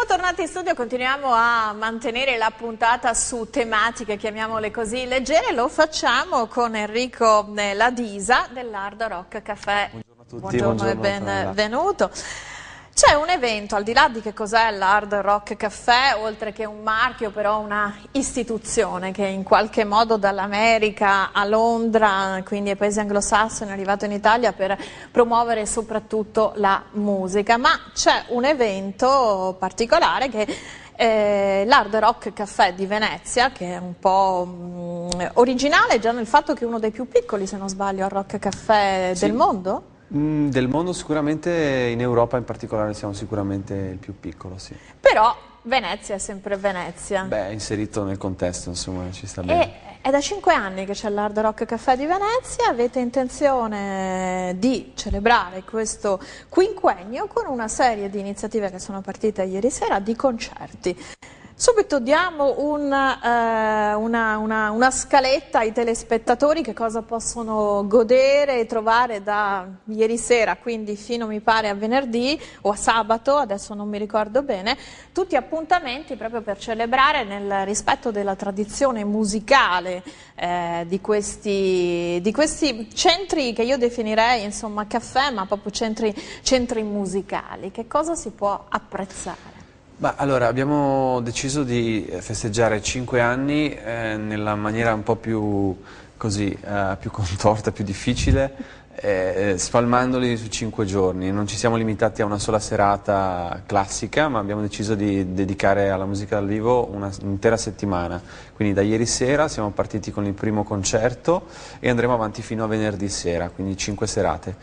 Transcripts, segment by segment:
tornati in studio continuiamo a mantenere la puntata su tematiche, chiamiamole così, leggere. Lo facciamo con Enrico Ladisa dell'Hard Rock Café. Buongiorno a tutti, buongiorno e benvenuto. C'è un evento, al di là di che cos'è l'Hard Rock Café, oltre che un marchio, però una istituzione che in qualche modo dall'America a Londra, quindi ai paesi anglosassoni, è arrivato in Italia per promuovere soprattutto la musica. Ma c'è un evento particolare che l'Hard Rock Café di Venezia, che è un po' originale già nel fatto che è uno dei più piccoli, se non sbaglio, Hard Rock Café del mondo. Del mondo sicuramente, in Europa in particolare siamo sicuramente il più piccolo, sì. Però Venezia è sempre Venezia. Beh, inserito nel contesto, insomma, ci sta bene. È da 5 anni che c'è l'Hard Rock Café di Venezia, avete intenzione di celebrare questo quinquennio con una serie di iniziative che sono partite ieri sera, di concerti. Subito diamo una scaletta ai telespettatori, che cosa possono godere e trovare da ieri sera, quindi fino mi pare a venerdì o a sabato, adesso non mi ricordo bene, tutti appuntamenti proprio per celebrare nel rispetto della tradizione musicale di questi centri che io definirei insomma caffè, ma proprio centri musicali. Che cosa si può apprezzare? Allora, abbiamo deciso di festeggiare 5 anni nella maniera un po' più così, più contorta, più difficile, spalmandoli su 5 giorni. Non ci siamo limitati a una sola serata classica, ma abbiamo deciso di dedicare alla musica dal vivo un'intera settimana. Quindi da ieri sera siamo partiti con il primo concerto e andremo avanti fino a venerdì sera, quindi 5 serate.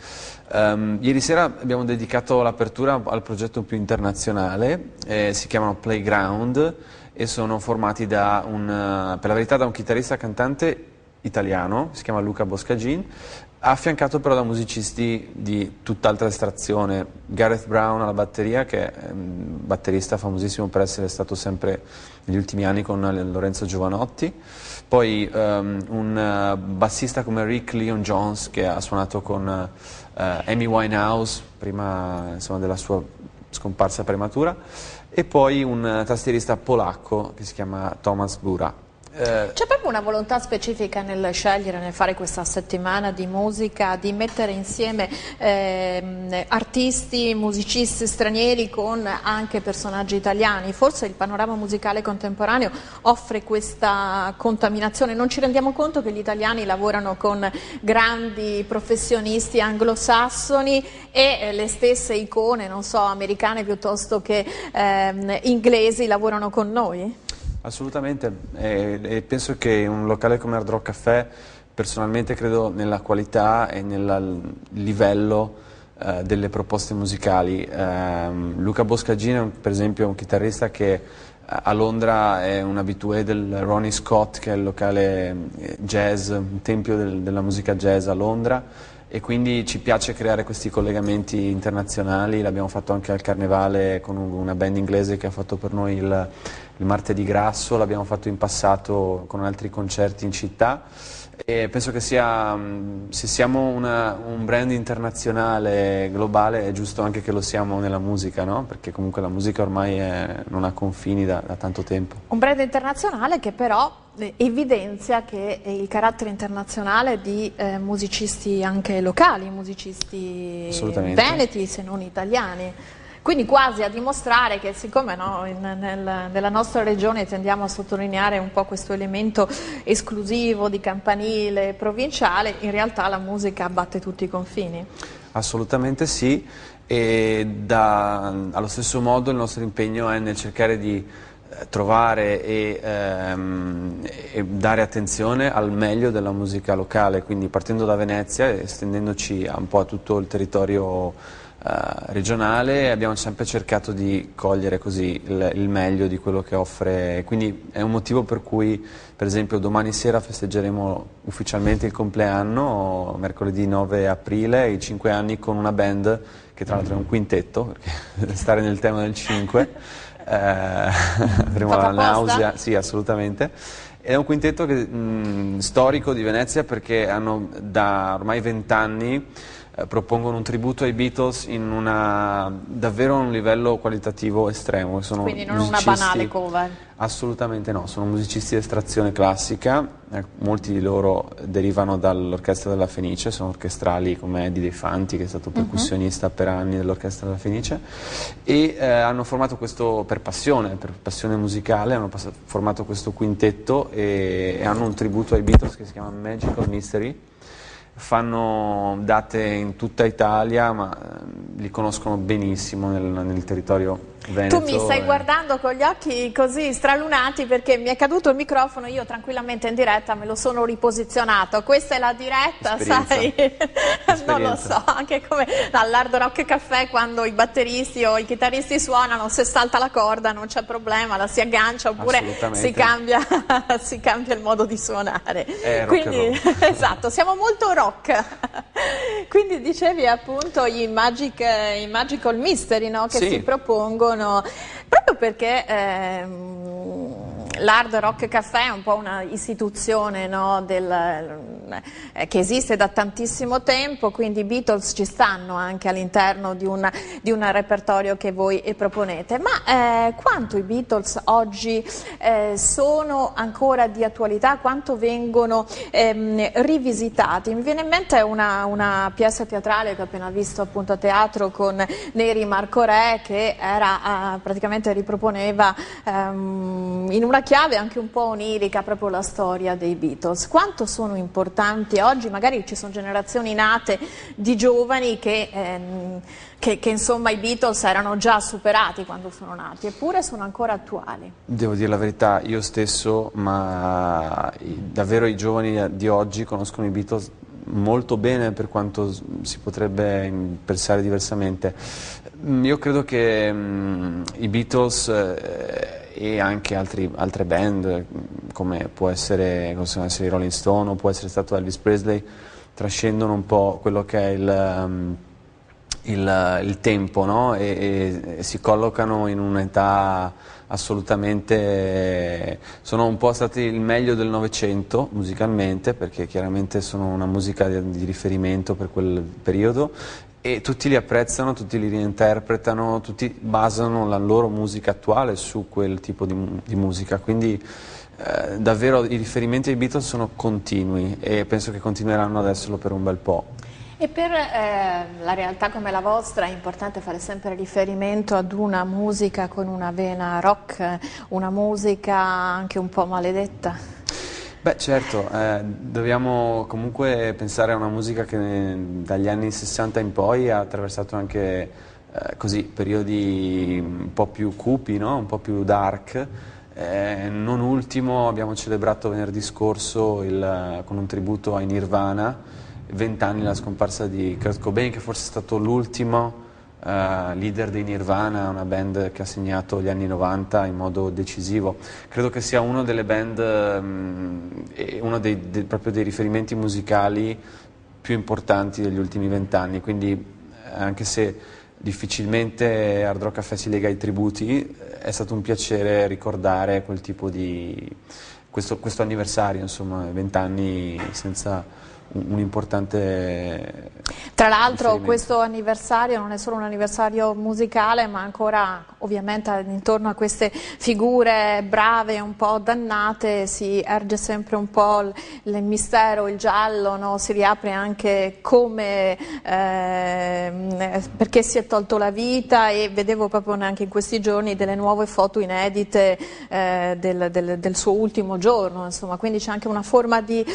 Ieri sera abbiamo dedicato l'apertura al progetto più internazionale, si chiamano Playground e sono formati per la verità da un chitarrista cantante italiano, si chiama Luca Boscagin, affiancato però da musicisti di tutt'altra estrazione. Gareth Brown alla batteria, che è un batterista famosissimo per essere stato sempre negli ultimi anni con Lorenzo Giovanotti, poi un bassista come Rick Leon Jones, che ha suonato con Amy Winehouse prima, insomma, della sua scomparsa prematura, e poi un tastierista polacco che si chiama Tomasz Bura. C'è proprio una volontà specifica nel scegliere, nel fare questa settimana di musica, di mettere insieme artisti, musicisti stranieri con anche personaggi italiani? Forse il panorama musicale contemporaneo offre questa contaminazione. Non ci rendiamo conto che gli italiani lavorano con grandi professionisti anglosassoni e le stesse icone, non so, americane piuttosto che inglesi lavorano con noi? Assolutamente, e penso che un locale come Hard Rock Café, personalmente credo nella qualità e nel livello delle proposte musicali. Luca Boscagin, per esempio, è un chitarrista che a Londra è un habitué del Ronnie Scott, che è il locale jazz, un tempio della musica jazz a Londra, e quindi ci piace creare questi collegamenti internazionali. L'abbiamo fatto anche al Carnevale con una band inglese che ha fatto per noi il Martedì Grasso, l'abbiamo fatto in passato con altri concerti in città, e penso che se siamo un brand internazionale, globale, è giusto anche che lo siamo nella musica, no? Perché comunque la musica ormai non ha confini da tanto tempo. Un brand internazionale che però evidenzia che il carattere internazionale di musicisti anche locali, musicisti veneti se non italiani. Quindi quasi a dimostrare che, siccome no, nella nostra regione tendiamo a sottolineare un po' questo elemento esclusivo di campanile provinciale, in realtà la musica batte tutti i confini. Assolutamente sì, e allo stesso modo il nostro impegno è nel cercare di trovare e dare attenzione al meglio della musica locale, quindi partendo da Venezia e estendendoci un po' a tutto il territorio regionale, abbiamo sempre cercato di cogliere così il meglio di quello che offre, quindi è un motivo per cui, per esempio, domani sera festeggeremo ufficialmente il compleanno, mercoledì 9 aprile, i 5 anni con una band che tra l'altro è un quintetto, perché stare nel tema del 5, avremo la nausea, sì, assolutamente. È un quintetto storico di Venezia, perché hanno da ormai 20 anni propongono un tributo ai Beatles in davvero un livello qualitativo estremo. Sono quindi non una banale cover. Assolutamente no, sono musicisti di estrazione classica, molti di loro derivano dall'Orchestra della Fenice, sono orchestrali come Eddie De Fanti, che è stato percussionista per anni dell'Orchestra della Fenice, e hanno formato questo, per passione musicale, hanno formato questo quintetto e hanno un tributo ai Beatles che si chiama Magical Mystery. Fanno date in tutta Italia, ma li conoscono benissimo nel territorio veneto. Tu mi stai guardando con gli occhi così stralunati perché mi è caduto il microfono, io tranquillamente in diretta me lo sono riposizionato. Questa è la diretta, sai? Non lo so, anche come all'Hard Rock Café quando i batteristi o i chitarristi suonano, se salta la corda non c'è problema, la si aggancia oppure si cambia il modo di suonare. Quindi esatto, siamo molto rock. Quindi dicevi appunto i Magical Mystery, no? Che si propongono proprio perché l'Hard Rock Café è un po' una istituzione, no? Che esiste da tantissimo tempo, quindi i Beatles ci stanno anche all'interno di un repertorio che voi proponete. Ma quanto i Beatles oggi sono ancora di attualità, quanto vengono rivisitati? Mi viene in mente una pièce teatrale che ho appena visto appunto a teatro con Neri Marco Re, che era praticamente riproponeva in una chiave anche un po' onirica proprio la storia dei Beatles. Quanto sono importanti oggi? Magari ci sono generazioni nate di giovani che insomma i Beatles erano già superati quando sono nati, eppure sono ancora attuali. Devo dire la verità, io stesso, ma davvero i giovani di oggi conoscono i Beatles molto bene per quanto si potrebbe pensare diversamente. Io credo che i Beatles e anche altre band come possono essere i Rolling Stone o può essere stato Elvis Presley trascendono un po' quello che è il tempo, no? E si collocano in un'età assolutamente, sono un po' stati il meglio del Novecento musicalmente, perché chiaramente sono una musica di riferimento per quel periodo e tutti li apprezzano, tutti li reinterpretano, tutti basano la loro musica attuale su quel tipo di musica, quindi davvero i riferimenti ai Beatles sono continui e penso che continueranno ad esserlo per un bel po'. E per la realtà come la vostra è importante fare sempre riferimento ad una musica con una vena rock, una musica anche un po' maledetta? Beh certo, dobbiamo comunque pensare a una musica che dagli anni 60 in poi ha attraversato anche così, periodi un po' più cupi, no? Un po' più dark. Non ultimo abbiamo celebrato venerdì scorso con un tributo ai Nirvana, 20 anni la scomparsa di Kurt Cobain, che forse è stato l'ultimo leader dei Nirvana, una band che ha segnato gli anni 90 in modo decisivo. Credo che sia una delle band e uno proprio dei riferimenti musicali più importanti degli ultimi 20 anni, quindi anche se difficilmente Hard Rock Café si lega ai tributi, è stato un piacere ricordare quel tipo questo anniversario, insomma, 20 anni senza un importante. Tra l'altro questo anniversario non è solo un anniversario musicale, ma ancora ovviamente intorno a queste figure brave, un po' dannate, si erge sempre un po' il mistero, il giallo, no? Si riapre anche come, perché si è tolto la vita, e vedevo proprio anche in questi giorni delle nuove foto inedite del suo ultimo giorno, insomma, quindi c'è anche una forma di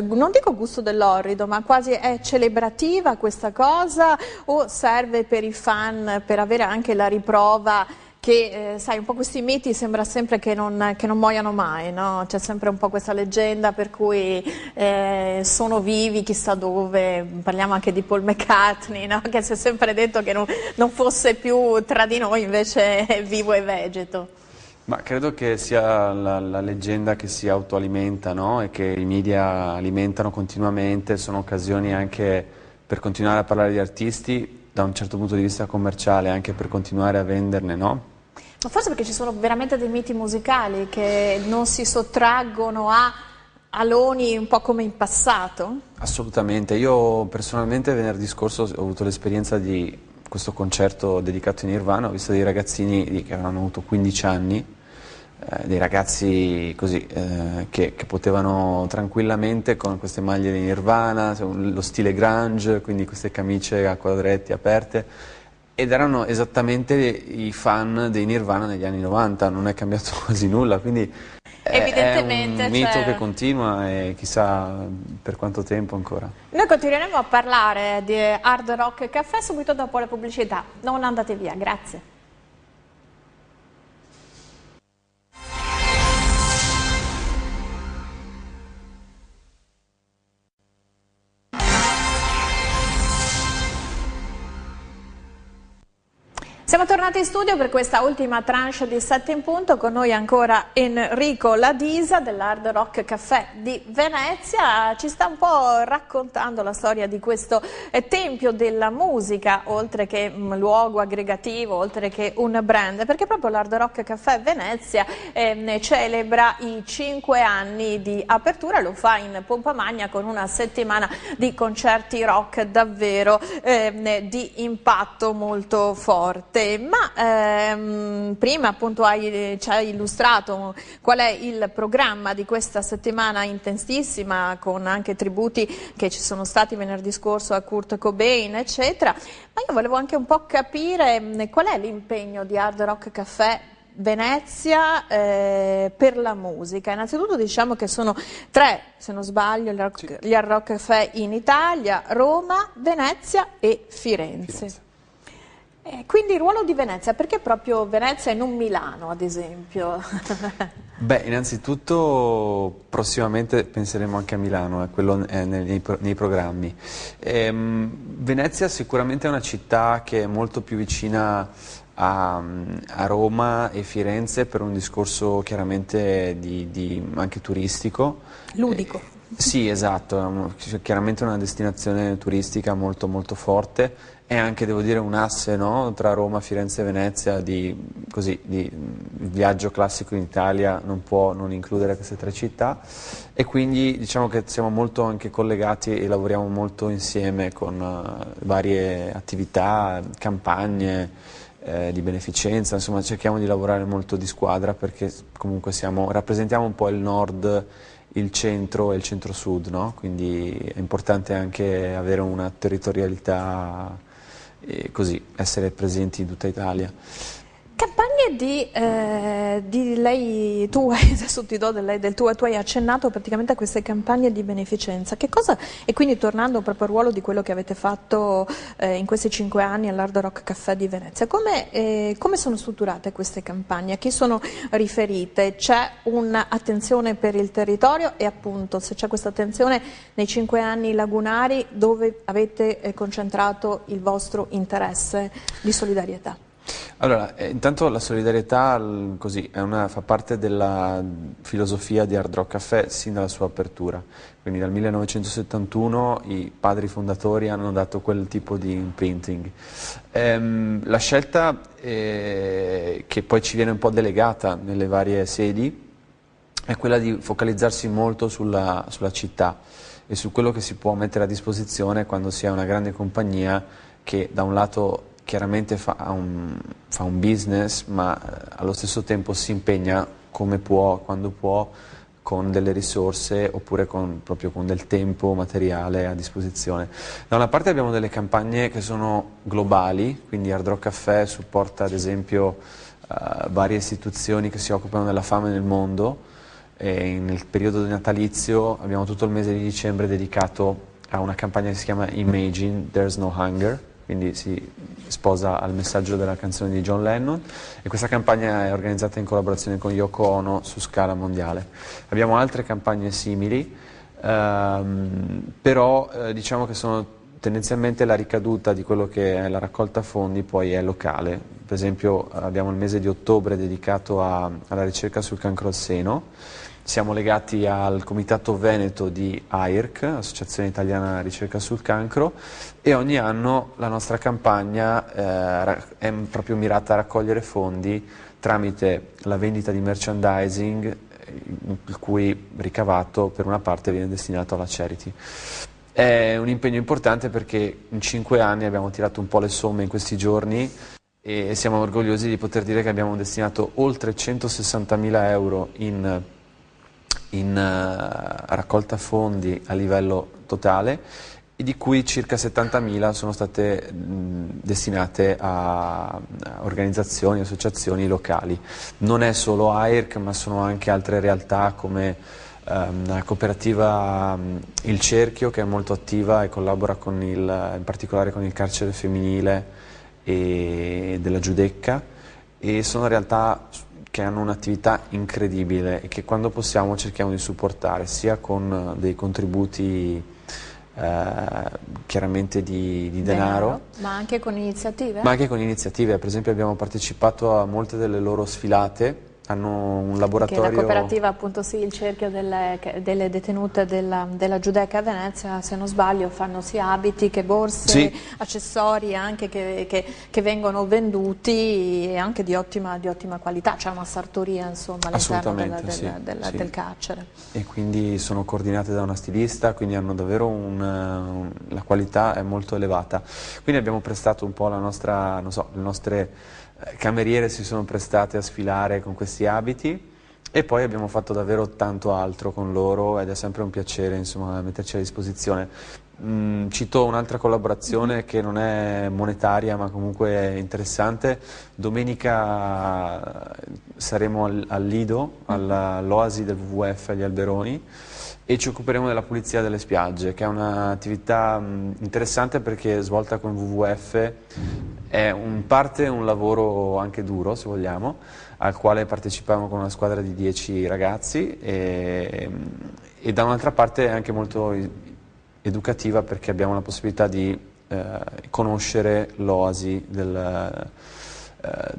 non dico gusto dell'orrido, ma quasi è celebrativa questa cosa, o serve per i fan per avere anche la riprova che, sai, un po' questi miti sembra sempre che non muoiano mai, no? C'è sempre un po' questa leggenda per cui sono vivi chissà dove, parliamo anche di Paul McCartney, no? Che si è sempre detto che non fosse più tra di noi, invece è vivo e vegeto. Ma credo che sia la leggenda che si autoalimenta, no? E che i media alimentano continuamente, sono occasioni anche per continuare a parlare di artisti da un certo punto di vista commerciale, anche per continuare a venderne, no? Ma forse perché ci sono veramente dei miti musicali che non si sottraggono a aloni un po' come in passato? Assolutamente, io personalmente venerdì scorso ho avuto l'esperienza di questo concerto dedicato ai Nirvana, ho visto dei ragazzini che avevano avuto 15 anni, dei ragazzi così, che potevano tranquillamente con queste maglie di Nirvana, lo stile grunge, quindi queste camicie a quadretti aperte, ed erano esattamente i fan dei Nirvana negli anni 90, non è cambiato quasi nulla, quindi è un Evidentemente mito che continua e chissà per quanto tempo ancora. Noi continueremo a parlare di Hard Rock Café subito dopo la pubblicità. Non andate via, grazie. Siamo tornati in studio per questa ultima tranche di 7 in punto, con noi ancora Enrico Ladisa dell'Hard Rock Café di Venezia. Ci sta un po' raccontando la storia di questo tempio della musica, oltre che luogo aggregativo, oltre che un brand, perché proprio l'Hard Rock Café Venezia celebra i 5 anni di apertura, lo fa in pompa magna con una settimana di concerti rock davvero di impatto molto forte. Ma prima appunto ci hai illustrato qual è il programma di questa settimana intensissima, con anche tributi che ci sono stati venerdì scorso a Kurt Cobain, eccetera. Ma io volevo anche un po' capire qual è l'impegno di Hard Rock Café Venezia per la musica. Innanzitutto diciamo che sono 3, se non sbaglio, gli Hard Rock Café in Italia: Roma, Venezia e Firenze. Quindi il ruolo di Venezia, perché proprio Venezia e non Milano, ad esempio? Beh, innanzitutto prossimamente penseremo anche a Milano, quello è nei programmi. Venezia sicuramente è una città che è molto più vicina a Roma e Firenze per un discorso chiaramente anche turistico. Ludico. Sì, esatto, chiaramente una destinazione turistica molto molto forte. È anche, devo dire, un asse, no? Tra Roma, Firenze e Venezia, il viaggio classico in Italia non può non includere queste 3 città, e quindi diciamo che siamo molto anche collegati e lavoriamo molto insieme con varie attività, campagne di beneficenza, insomma cerchiamo di lavorare molto di squadra, perché comunque rappresentiamo un po' il nord, il centro e il centro-sud, no? Quindi è importante anche avere una territorialità e così essere presenti in tutta Italia. Campagne di lei, tu adesso ti do del tuo, tu hai accennato praticamente a queste campagne di beneficenza. Che cosa, e quindi tornando proprio al ruolo di quello che avete fatto in questi 5 anni all'Hard Rock Café di Venezia, come sono strutturate queste campagne? A chi sono riferite? C'è un'attenzione per il territorio, e appunto se c'è questa attenzione nei 5 anni lagunari, dove avete concentrato il vostro interesse di solidarietà? Allora, intanto la solidarietà così, fa parte della filosofia di Hard Rock Café sin dalla sua apertura, quindi dal 1971 i padri fondatori hanno dato quel tipo di imprinting. La scelta che poi ci viene un po' delegata nelle varie sedi è quella di focalizzarsi molto sulla città e su quello che si può mettere a disposizione quando si ha una grande compagnia che da un lato chiaramente fa un business, ma allo stesso tempo si impegna come può, quando può, con delle risorse oppure proprio con del tempo materiale a disposizione. Da una parte abbiamo delle campagne che sono globali, quindi Hard Rock Café supporta ad esempio varie istituzioni che si occupano della fame nel mondo, e nel periodo natalizio abbiamo tutto il mese di dicembre dedicato a una campagna che si chiama Imagine There's No Hunger, quindi si sposa al messaggio della canzone di John Lennon, e questa campagna è organizzata in collaborazione con Yoko Ono su scala mondiale. Abbiamo altre campagne simili, però diciamo che sono tendenzialmente la ricaduta di quello che è la raccolta fondi poi è locale. Per esempio abbiamo il mese di ottobre dedicato alla ricerca sul cancro al seno. Siamo legati al Comitato Veneto di AIRC, Associazione Italiana Ricerca sul Cancro, e ogni anno la nostra campagna è proprio mirata a raccogliere fondi tramite la vendita di merchandising il cui ricavato per una parte viene destinato alla charity. È un impegno importante perché in 5 anni abbiamo tirato un po' le somme in questi giorni e siamo orgogliosi di poter dire che abbiamo destinato oltre 160.000 euro in raccolta fondi a livello totale, e di cui circa 70.000 sono state destinate a organizzazioni, associazioni locali. Non è solo AIRC, ma sono anche altre realtà come la cooperativa Il Cerchio, che è molto attiva e collabora in particolare con il carcere femminile e della Giudecca, e sono realtà che hanno un'attività incredibile e che quando possiamo cerchiamo di supportare, sia con dei contributi chiaramente di denaro, ma anche con iniziative? Ma anche con iniziative. Per esempio abbiamo partecipato a molte delle loro sfilate, hanno un laboratorio... Che la cooperativa, appunto, sì, Il Cerchio delle detenute della Giudecca a Venezia, se non sbaglio, fanno sia abiti che borse, sì, accessori anche che vengono venduti, e anche di ottima qualità. C'è una sartoria, insomma, all'interno del carcere. E quindi sono coordinate da una stilista, quindi hanno davvero la qualità è molto elevata. Quindi abbiamo prestato un po' la nostra, non so, le nostre cameriere si sono prestate a sfilare con questi abiti, e poi abbiamo fatto davvero tanto altro con loro, ed è sempre un piacere, insomma, metterci a disposizione. Cito un'altra collaborazione che non è monetaria ma comunque è interessante. Domenica saremo al Lido, all'Oasi del WWF agli Alberoni, e ci occuperemo della pulizia delle spiagge, che è un'attività interessante perché svolta con WWF è in parte un lavoro anche duro, se vogliamo, al quale partecipiamo con una squadra di 10 ragazzi, e da un'altra parte è anche molto educativa perché abbiamo la possibilità di conoscere l'oasi del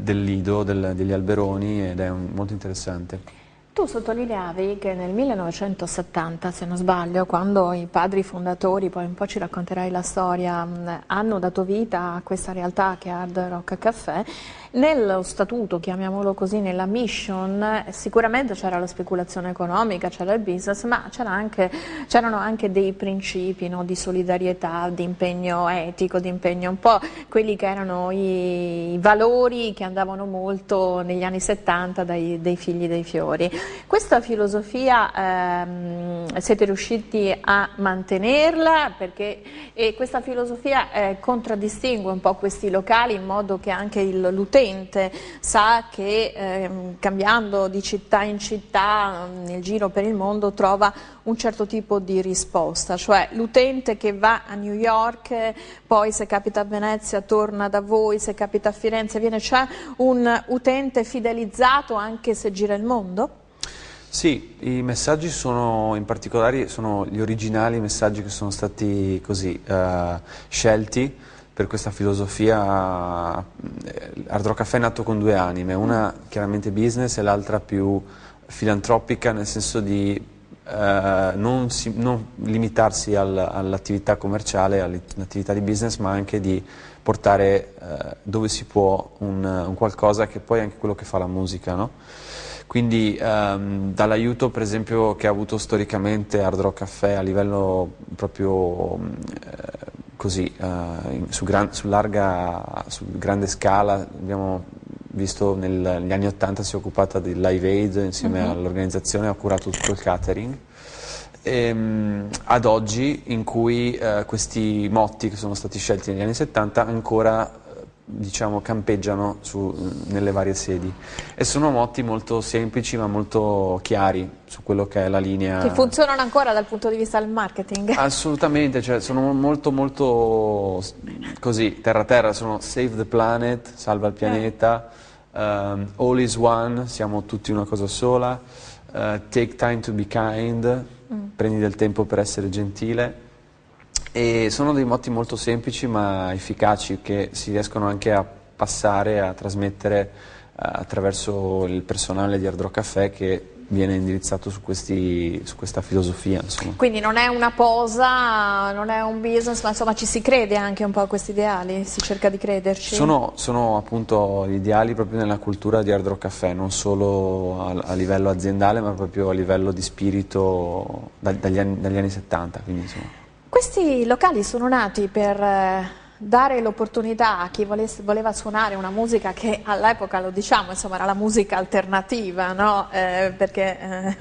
Lido, degli Alberoni, ed è molto interessante. Tu sottolineavi che nel 1970, se non sbaglio, quando i padri fondatori, poi un po' ci racconterai la storia, hanno dato vita a questa realtà che è Hard Rock Café, nello statuto, chiamiamolo così, nella mission, sicuramente c'era la speculazione economica, c'era il business, ma c'erano anche dei principi, no, di solidarietà, di impegno etico, di impegno, un po' quelli che erano i valori che andavano molto negli anni 70 dai Figli dei Fiori. Questa filosofia siete riusciti a mantenerla, e questa filosofia contraddistingue un po' questi locali, in modo che anche l'utente sa che cambiando di città in città, nel giro per il mondo, trova un certo tipo di risposta, cioè l'utente che va a New York, poi se capita a Venezia torna da voi, se capita a Firenze viene, c'è un utente fidelizzato anche se gira il mondo? Sì, i messaggi sono, in particolare, sono gli originali messaggi che sono stati così scelti per questa filosofia. Hard Rock Café è nato con due anime, una chiaramente business e l'altra più filantropica, nel senso di non limitarsi all'attività commerciale, all'attività di business, ma anche di portare dove si può un qualcosa che poi è anche quello che fa la musica, no? Quindi dall'aiuto, per esempio, che ha avuto storicamente Hard Rock Café a livello proprio così, su grande scala, abbiamo visto negli anni '80 si è occupata di Live Aid insieme all'organizzazione, ha curato tutto il catering, ad oggi in cui questi motti che sono stati scelti negli anni '70 ancora diciamo campeggiano nelle varie sedi, e sono motti molto semplici ma molto chiari su quello che è la linea. Che funzionano ancora dal punto di vista del marketing? Assolutamente, cioè sono molto così, terra, sono Save the Planet, salva il pianeta, All is One, siamo tutti una cosa sola, Take Time to be Kind, prendi del tempo per essere gentile. E sono dei motti molto semplici ma efficaci, che si riescono anche a passare, a trasmettere attraverso il personale di Hard Rock Café, che viene indirizzato su questa filosofia, insomma. Quindi non è una posa, non è un business, ma insomma ci si crede anche un po' a questi ideali, si cerca di crederci. Sono appunto gli ideali proprio nella cultura di Hard Rock Café, non solo a livello aziendale, ma proprio a livello di spirito dagli anni 70, quindi insomma. Questi locali sono nati per dare l'opportunità a chi voleva suonare una musica che all'epoca, lo diciamo, insomma, era la musica alternativa, no? Perché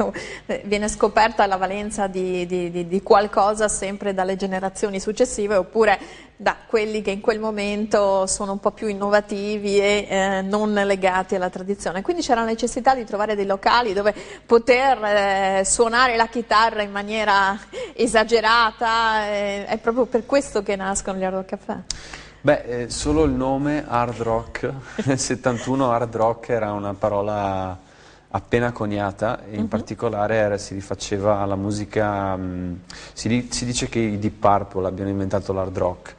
viene scoperta la valenza di qualcosa sempre dalle generazioni successive, oppure da quelli che in quel momento sono un po' più innovativi e non legati alla tradizione. Quindi c'era la necessità di trovare dei locali dove poter suonare la chitarra in maniera esagerata, è proprio per questo che nascono gli Hard Rock Café. Beh, solo il nome Hard Rock, nel 71 Hard Rock era una parola appena coniata e in particolare si rifaceva alla musica, si dice che i Deep Purple abbiano inventato l'hard rock,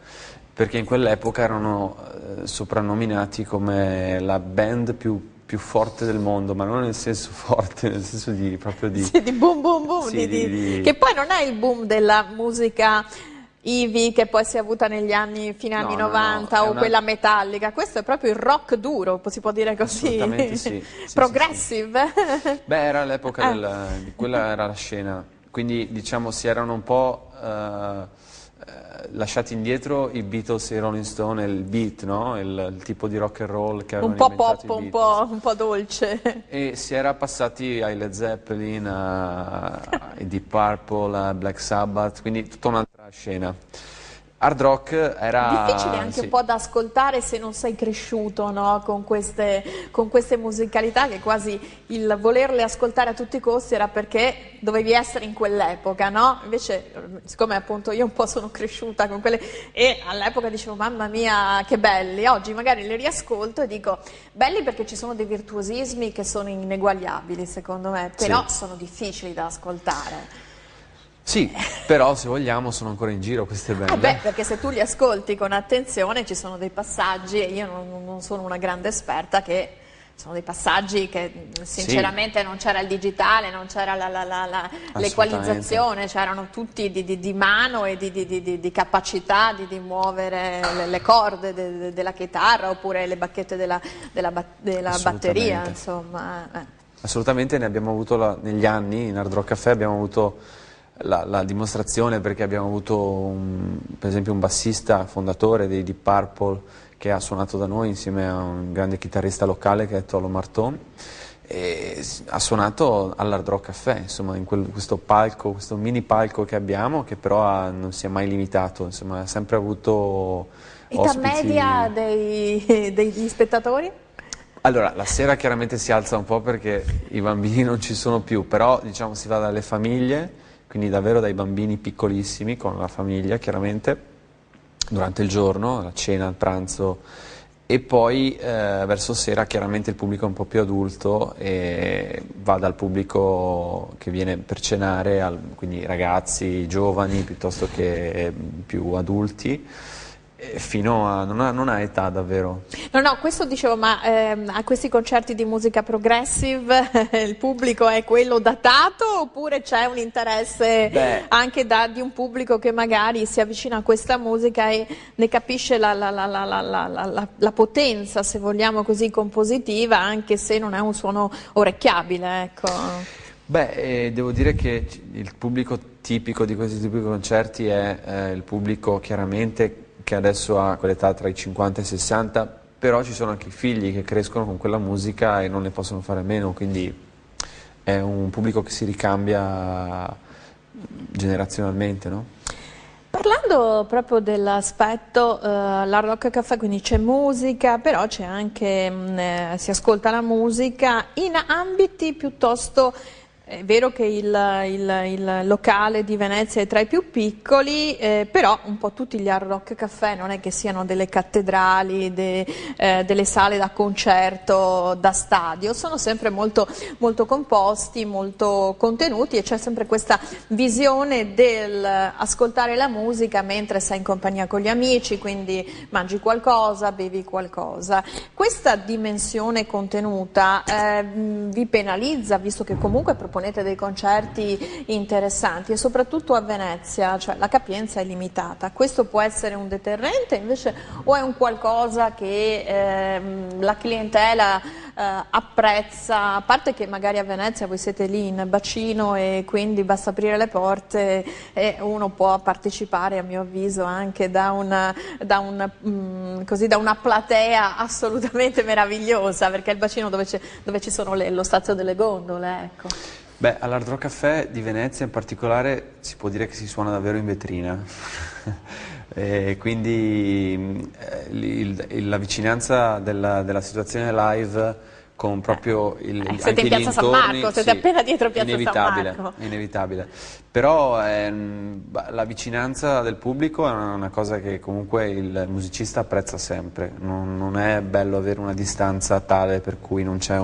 perché in quell'epoca erano soprannominati come la band più forte del mondo, ma non nel senso forte, nel senso proprio di... Sì, di boom boom boom, sì, che poi non è il boom della musica Ivy che poi si è avuta negli anni, fine anni 90 o quella metallica, questo è proprio il rock duro, si può dire così? Assolutamente sì. Progressive? Sì. Beh, era l'epoca quella era la scena, quindi diciamo si erano un po' lasciati indietro i Beatles e i Rolling Stone e il beat, no? Il tipo di rock and roll che avevano inventato pop, i Beatles. un po' dolce. E si era passati ai Led Zeppelin, ai Deep Purple, a Black Sabbath, quindi tutta un'altra scena. Hard rock era... difficile anche un po' da ascoltare se non sei cresciuto, no? con queste musicalità, che quasi il volerle ascoltare a tutti i costi era perché dovevi essere in quell'epoca, no? Invece, siccome appunto io un po' sono cresciuta con quelle, e all'epoca dicevo mamma mia che belli, oggi magari li riascolto e dico belli perché ci sono dei virtuosismi che sono ineguagliabili secondo me, però sono difficili da ascoltare. Sì, però se vogliamo sono ancora in giro queste band. Beh, perché se tu li ascolti con attenzione ci sono dei passaggi, e io non sono una grande esperta, che sono dei passaggi che sinceramente non c'era il digitale, non c'era l'equalizzazione, c'erano tutti di mano e di capacità di muovere le corde della chitarra oppure le bacchette della batteria, insomma. Assolutamente, ne abbiamo avuto negli anni, in Hard Rock Café abbiamo avuto la dimostrazione, perché abbiamo avuto per esempio un bassista fondatore dei Deep Purple che ha suonato da noi insieme a un grande chitarrista locale che è Tolo Marton, e ha suonato all'Hard Rock Café, insomma, in questo palco, questo mini palco che abbiamo, che però non si è mai limitato, insomma, ha sempre avuto età media degli spettatori? Allora, la sera chiaramente si alza un po' perché i bambini non ci sono più, però diciamo si va dalle famiglie, quindi davvero dai bambini piccolissimi con la famiglia chiaramente, durante il giorno, la cena, il pranzo, e poi verso sera chiaramente il pubblico è un po' più adulto e va dal pubblico che viene per cenare, quindi ragazzi, giovani piuttosto che più adulti, fino a... non ha età davvero. No, questo dicevo, ma a questi concerti di musica progressive il pubblico è quello datato oppure c'è un interesse anche di un pubblico che magari si avvicina a questa musica e ne capisce la potenza, se vogliamo così, compositiva, anche se non è un suono orecchiabile, ecco. Beh, devo dire che il pubblico tipico di questi tipi di concerti è il pubblico chiaramente che adesso ha quell'età tra i 50 e i 60, però ci sono anche i figli che crescono con quella musica e non ne possono fare a meno, quindi è un pubblico che si ricambia generazionalmente, no? Parlando proprio dell'aspetto l'Hard Rock Café, quindi c'è musica, però c'è anche, si ascolta la musica in ambiti piuttosto è vero che il locale di Venezia è tra i più piccoli, però un po' tutti gli hard rock caffè non è che siano delle cattedrali, delle sale da concerto, da stadio, sono sempre molto, molto composti, molto contenuti e c'è sempre questa visione del ascoltare la musica mentre sei in compagnia con gli amici, quindi mangi qualcosa, bevi qualcosa. Questa dimensione contenuta vi penalizza, visto che comunque proponete dei concerti interessanti e soprattutto a Venezia, cioè la capienza è limitata. Questo può essere un deterrente invece o è un qualcosa che la clientela apprezza, a parte che magari a Venezia voi siete lì in bacino e quindi basta aprire le porte e uno può partecipare a mio avviso anche da una platea assolutamente meravigliosa, perché è il bacino dove ci sono lo stazio delle gondole, ecco. Beh, all'Hard Rock Café di Venezia in particolare si può dire che si suona davvero in vetrina. E quindi la vicinanza della situazione live con proprio siete anche in gli Piazza San Marco, intorni, siete appena dietro Piazza inevitabile, San Marco. inevitabile. Però la vicinanza del pubblico è una cosa che comunque il musicista apprezza sempre. Non è bello avere una distanza tale per cui non c'è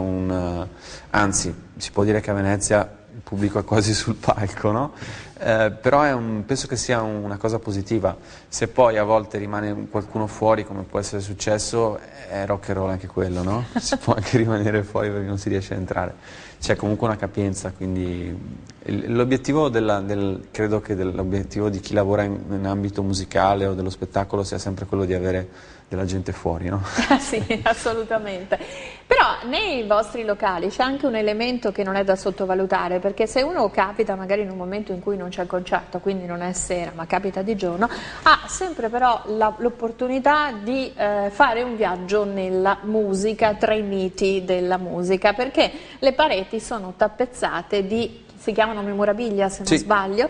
anzi, si può dire che a Venezia il pubblico è quasi sul palco, no? Però penso che sia una cosa positiva. Se poi a volte rimane qualcuno fuori, come può essere successo, è rock and roll anche quello, no? Si può anche rimanere fuori perché non si riesce a entrare. C'è comunque una capienza, quindi l'obiettivo credo che l'obiettivo di chi lavora in ambito musicale o dello spettacolo sia sempre quello di avere della gente fuori, no? Sì, assolutamente. Però nei vostri locali c'è anche un elemento che non è da sottovalutare, perché se uno capita magari in un momento in cui non c'è il concerto, quindi non è sera, ma capita di giorno, ha sempre però l'opportunità di fare un viaggio nella musica, tra i miti della musica, perché le pareti sono tappezzate di, si chiamano memorabilia se non sbaglio,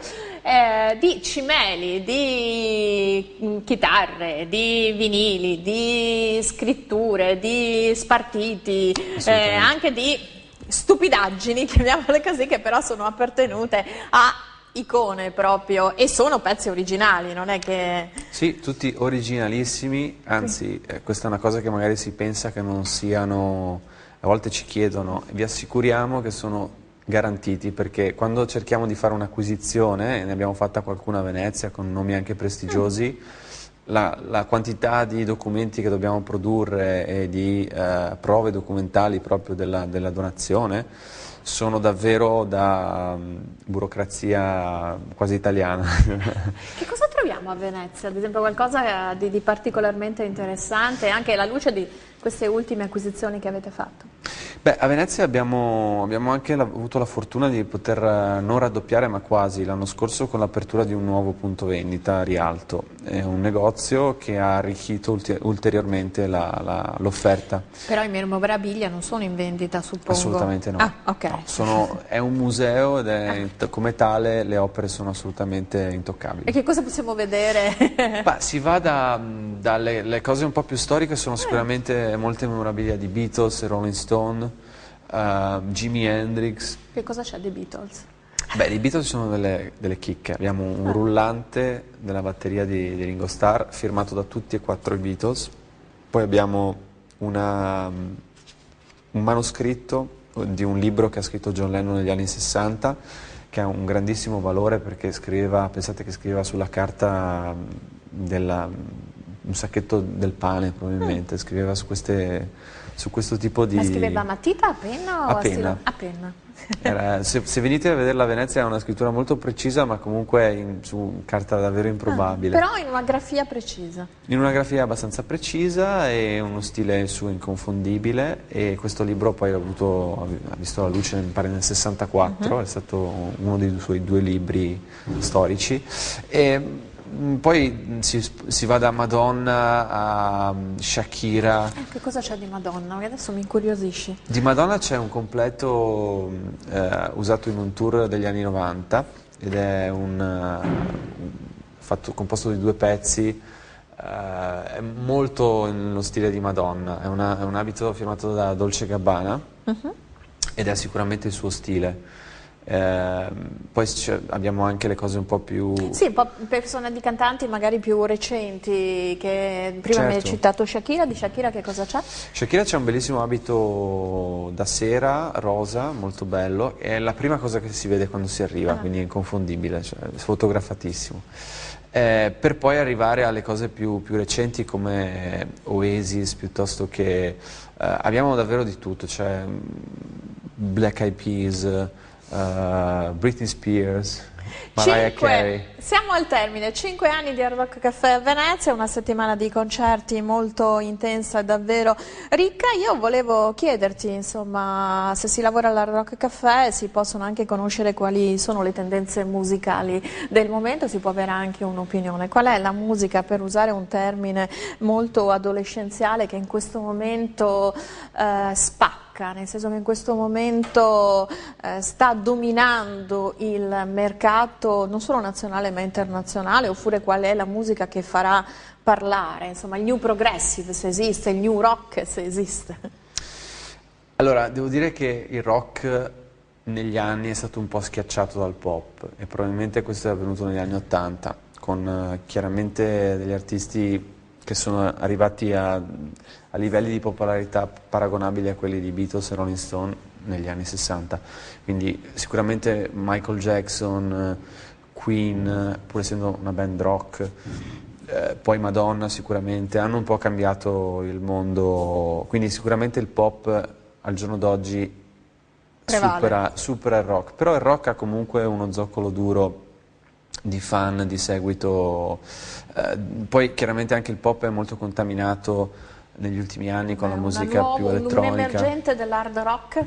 di cimeli, di chitarre, di vinili, di scritture, di spartiti, anche di stupidaggini, chiamiamole così, che però sono appartenute a icone proprio e sono pezzi originali, non è che... Sì, tutti originalissimi, anzi questa è una cosa che magari si pensa che non siano, a volte ci chiedono, vi assicuriamo che sono garantiti, perché quando cerchiamo di fare un'acquisizione, e ne abbiamo fatta qualcuna a Venezia con nomi anche prestigiosi, la quantità di documenti che dobbiamo produrre e di prove documentali proprio della donazione sono davvero da burocrazia quasi italiana. Che cosa troviamo a Venezia? Ad esempio qualcosa di particolarmente interessante, anche alla luce di queste ultime acquisizioni che avete fatto? Beh, a Venezia abbiamo anche avuto la fortuna di poter non raddoppiare, ma quasi, l'anno scorso con l'apertura di un nuovo punto vendita a Rialto. È un negozio che ha arricchito ulteriormente l'offerta. Però i memorabilia non sono in vendita, suppongo? Assolutamente no. Ah, ok. No, è un museo ed come tale le opere sono assolutamente intoccabili. E che cosa possiamo vedere? Bah, si va dalle cose un po' più storiche, sono sicuramente molte memorabilia di Beatles, Rolling Stone, Jimi Hendrix. Che cosa c'è dei Beatles? Beh, i Beatles sono delle chicche, abbiamo un rullante della batteria di Ringo Starr firmato da tutti e quattro i Beatles, poi abbiamo un manoscritto di un libro che ha scritto John Lennon negli anni 60, che ha un grandissimo valore perché pensate che scriveva sulla carta un sacchetto del pane probabilmente, scriveva su questo tipo di... Ma scriveva a matita, a penna o a penna? A penna. Se venite a vederla a Venezia è una scrittura molto precisa, ma comunque su carta davvero improbabile. Però in una grafia precisa. In una grafia abbastanza precisa e uno stile suo inconfondibile, e questo libro poi ha visto la luce mi pare nel 64, è stato uno dei suoi 2 libri storici. E poi si va da Madonna a Shakira. Che cosa c'è di Madonna? Adesso mi incuriosisci. Di Madonna c'è un completo usato in un tour degli anni 90 ed è composto di 2 pezzi, è molto nello stile di Madonna, è un abito firmato da Dolce & Gabbana ed è sicuramente il suo stile. Poi abbiamo anche le cose un po' più... Sì, un po' persone di cantanti magari più recenti, che prima mi hai Certo. citato Shakira, di Shakira che cosa c'è? Shakira c'è un bellissimo abito da sera, rosa, molto bello, è la prima cosa che si vede quando si arriva, quindi è inconfondibile, cioè, è fotografatissimo. Per poi arrivare alle cose più recenti come Oasis, piuttosto che... abbiamo davvero di tutto, c'è Black Eyed Peas, Britney Spears, Mariah Carey. Siamo al termine, 5 anni di Hard Rock Café a Venezia, una settimana di concerti molto intensa e davvero ricca. Io volevo chiederti, insomma, se si lavora all'Hard Rock Café si possono anche conoscere quali sono le tendenze musicali del momento, si può avere anche un'opinione. Qual è la musica, per usare un termine molto adolescenziale, che in questo momento spacca? Nel senso che in questo momento sta dominando il mercato non solo nazionale ma internazionale, oppure qual è la musica che farà parlare, insomma il new progressive se esiste, il new rock se esiste. Allora, devo dire che il rock negli anni è stato un po' schiacciato dal pop e probabilmente questo è avvenuto negli anni '80 con chiaramente degli artisti che sono arrivati a livelli di popolarità paragonabili a quelli di Beatles e Rolling Stone negli anni '60, quindi sicuramente Michael Jackson, Queen, pur essendo una band rock, poi Madonna sicuramente, hanno un po' cambiato il mondo, quindi sicuramente il pop al giorno d'oggi supera il rock, però il rock ha comunque uno zoccolo duro di fan, di seguito, poi chiaramente anche il pop è molto contaminato negli ultimi anni con la musica più elettronica. Un emergente dell'hard rock?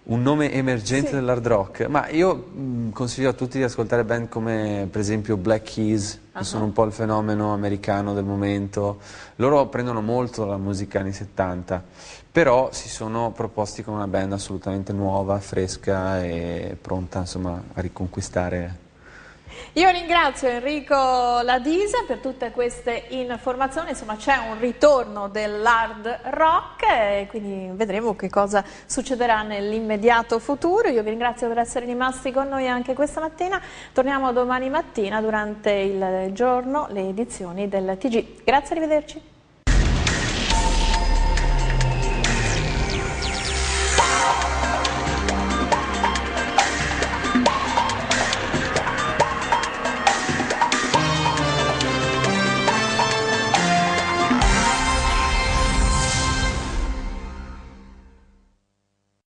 Un nome emergente dell'hard rock? Ma io consiglio a tutti di ascoltare band come per esempio Black Keys, che sono un po' il fenomeno americano del momento. Loro prendono molto la musica anni '70, però si sono proposti con una band assolutamente nuova, fresca e pronta insomma a riconquistare. Io ringrazio Enrico Ladisa per tutte queste informazioni, insomma c'è un ritorno dell'hard rock e quindi vedremo che cosa succederà nell'immediato futuro. Io vi ringrazio per essere rimasti con noi anche questa mattina, torniamo domani mattina durante il giorno, le edizioni del TG. Grazie, arrivederci.